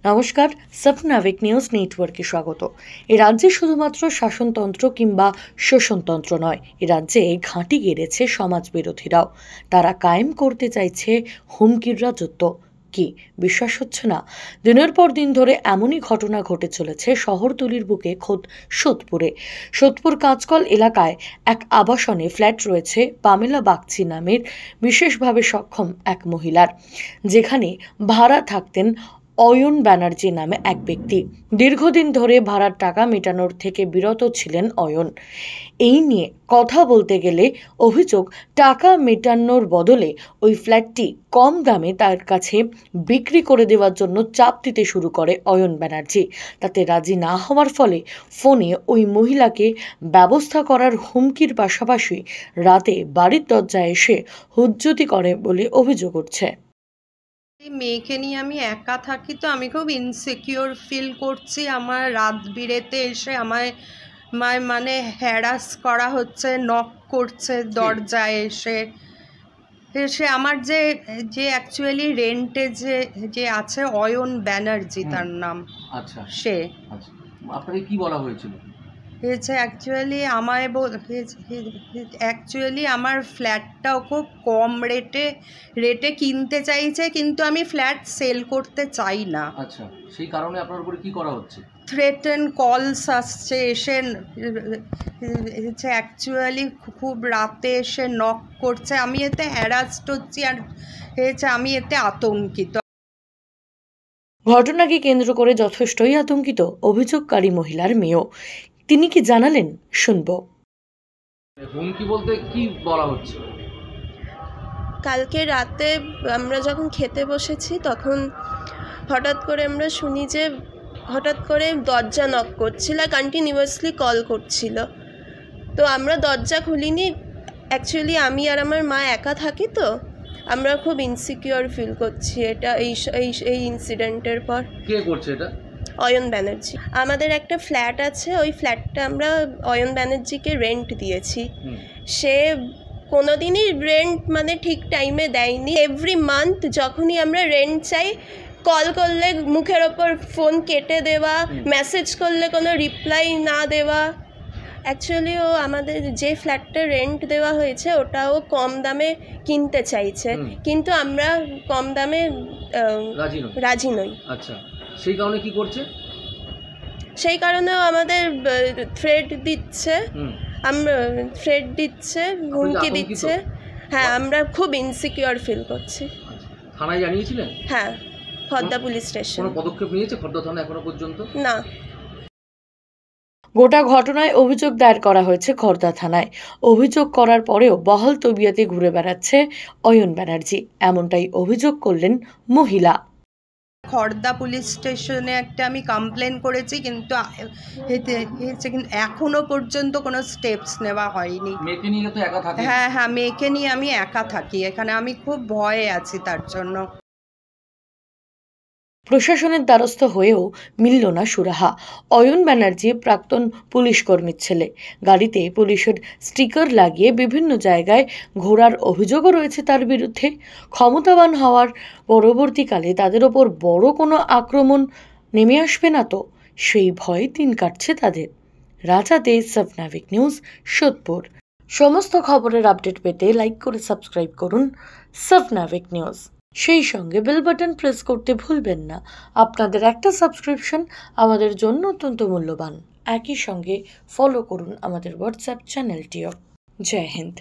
নমস্কার, স্বপ্নাবিক নিউজ নেটওয়ার্কে স্বাগত। এ রাজ্যে শুধুমাত্র শাসনতন্ত্র কিংবা শোষণতন্ত্র নয়, এ রাজ্যে ঘাঁটি গেড়েছে সমাজ বিরোধীরাও। তারা কায়েম করতে চাইছে হুমকির রাজত্ব। কি বিশ্বাস হচ্ছে না? দিনের পর দিন ধরে এমনই ঘটনা ঘটে চলেছে শহরতলির বুকে, খোদ সোদপুর কাঁচকল এলাকায় এক আবাসনে ফ্ল্যাট রয়েছে পামেলা বাগচি নামের বিশেষভাবে সক্ষম এক মহিলার, যেখানে ভাড়া থাকতেন অয়ন ব্যানার্জি নামে এক ব্যক্তি। দীর্ঘদিন ধরে ভাড়ার টাকা মেটানোর থেকে বিরত ছিলেন অয়ন। এই নিয়ে কথা বলতে গেলে অভিযোগ, টাকা মেটানোর বদলে ওই ফ্ল্যাটটি কম দামে তার কাছে বিক্রি করে দেওয়ার জন্য চাপ দিতে শুরু করে অয়ন ব্যানার্জি। তাতে রাজি না হওয়ার ফলে ফোনে ওই মহিলাকে ব্যবস্থা করার হুমকির পাশাপাশি রাতে বাড়ির দরজায় এসে হুজ্জতি করে বলে অভিযোগ উঠছে। মেয়েকে নিয়ে আমি একা থাকি, তো আমি খুব ইনসিকিওর ফিল করছি। আমার রাত বিরেতে এসে আমায় মানে হ্যারাস করা হচ্ছে, নক করছে দরজায় এসে আমার যে যে অ্যাকচুয়ালি রেন্টে যে আছে অয়ন ব্যানার্জি তার নাম। আচ্ছা, সে আপনাকে কি বলা হয়েছিল? অ্যাকচুয়ালি অ্যাকচুয়ালি আমার ফ্ল্যাটটাও খুব কম রেটে কিনতে চাইছে, কিন্তু আমি ফ্ল্যাট সেল করতে চাই না। আচ্ছা, সেই কারণে আপনার উপরে কি করা হচ্ছে? থ্রেটেন কলস আসছে, এসে অ্যাকচুয়ালি খুব রাতে এসে নক করছে। আমি এতে হ্যারাসড হচ্ছি, আর আমি এতে আতঙ্কিত। ঘটনাকে কেন্দ্র করে যথেষ্টই আতঙ্কিত অভিযোগকারী মহিলার মেয়েও। তিনি কি জানালেন, শুনবো। হুমকি বলতে কি বলা হচ্ছে? কালকে রাতে আমরা যখন খেতে বসেছি, তখন হঠাৎ করে আমরা শুনি যে হঠাৎ করে দরজা নক করছিল, কন্টিনিউয়াসলি কল করছিল। তো আমরা দরজা খুলিনি। অ্যাকচুয়ালি আমি আর আমার মা একা থাকি, তো আমরা খুব ইনসিকিওর ফিল করছি এটা এই ইনসিডেন্টের পর। কে করছে এটা? অয়ন ব্যানার্জি। আমাদের একটা ফ্ল্যাট আছে, ওই ফ্ল্যাটটা আমরা অয়ন ব্যানার্জিকে রেন্ট দিয়েছি। সে কোনোদিনই রেন্ট মানে ঠিক টাইমে দেয়নি। এভরি মান্থ যখনই আমরা রেন্ট চাই, কল করলে মুখের ওপর ফোন কেটে দেওয়া, মেসেজ করলে কোনো রিপ্লাই না দেওয়া। অ্যাকচুয়ালি ও আমাদের যে ফ্ল্যাটটা রেন্ট দেওয়া হয়েছে ওটাও কম দামে কিনতে চাইছে, কিন্তু আমরা কম দামে রাজি নই। আচ্ছা, সেই কারণে কি করছে? সেই কারণেও আমাদের থ্রেট দিচ্ছে, হুমকি দিচ্ছে। হ্যাঁ, আমরা খুব ইনসিকিওর ফিল করছি। থানায় জানিয়েছিলেন? হ্যাঁ, খর্দা পুলিশ স্টেশন। কোনো পদক্ষেপ নিয়েছে খর্দা থানা এখনো পর্যন্ত? না। গোটা ঘটনায় অভিযোগ দায়ের করা হয়েছে খর্দা থানায়। অভিযোগ করার পরেও বহাল তবিয়তে ঘুরে বেড়াচ্ছে অয়ন ব্যানার্জি, এমনটাই অভিযোগ করলেন মহিলা। খর্দা পুলিশ স্টেশনে একটা আমি কমপ্লেন করেছি, কিন্তু এখনো পর্যন্ত কোনো স্টেপস নেওয়া হয়নি। মেয়েকে নিয়ে তো একা থাকি। হ্যাঁ, মেয়েকে নিয়ে আমি একা থাকি এখানে, আমি খুব ভয়ে আছি তার জন্য। প্রশাসনের দ্বারস্থ হয়েও মিলল না সুরাহা। অয়ন ব্যানার্জি প্রাক্তন পুলিশ কর্মীর ছেলে। গাড়িতে পুলিশের স্টিকার লাগিয়ে বিভিন্ন জায়গায় ঘোরার অভিযোগও রয়েছে তার বিরুদ্ধে। ক্ষমতাবান হওয়ার পরবর্তীকালে তাদের ওপর বড় কোনো আক্রমণ নেমে আসবে না তো, সেই ভয়ে দিন কাটছে তাদের। রাজা দে, স্বপ্নাবিক নিউজ, সোদপুর। সমস্ত খবরের আপডেট পেতে লাইক করে সাবস্ক্রাইব করুন স্বপ্নাবিক নিউজ। সেই সঙ্গে বেল বাটন প্রেস করতে ভুলবেন না। আপনাদের একটা সাবস্ক্রিপশন আমাদের জন্য অত্যন্ত মূল্যবান। একই সঙ্গে ফলো করুন আমাদের হোয়াটসঅ্যাপ চ্যানেলটিও। জয় হিন্দ।